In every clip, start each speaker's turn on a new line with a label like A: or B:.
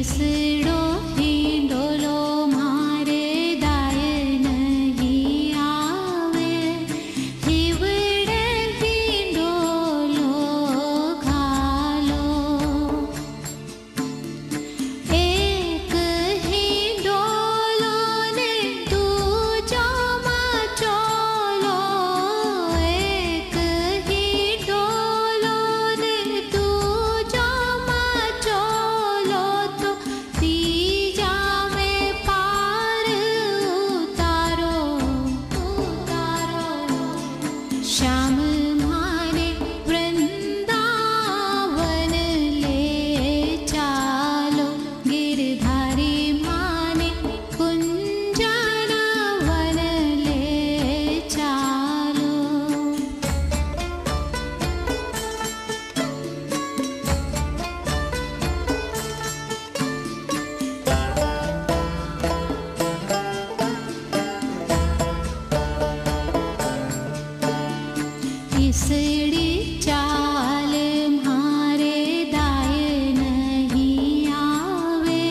A: ઈસડો હિંડોલો મારે દાય નહીં આવે, હિવડે હિંડોલો ઘાલો. એક હિંડોલો ને દૂજામાં ચોલો, એક હિંડોલો ને દૂજામાં ચોલો, તો ત્રીજા મેં પાર ઉતારો ઉતારો. શ્યામ મારે વૃંદાવન લે ચાલો, ગિરધારી માને કુંજનવન લે ચાલો. ઈસડી ચાલ મારે દાય નહીં આવે,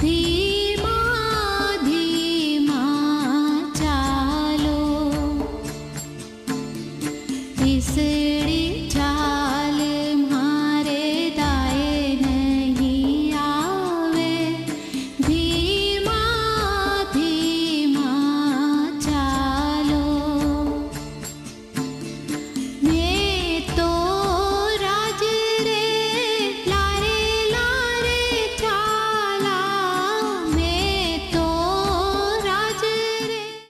A: ધીમા ધીમા ચાલો. ઈસડી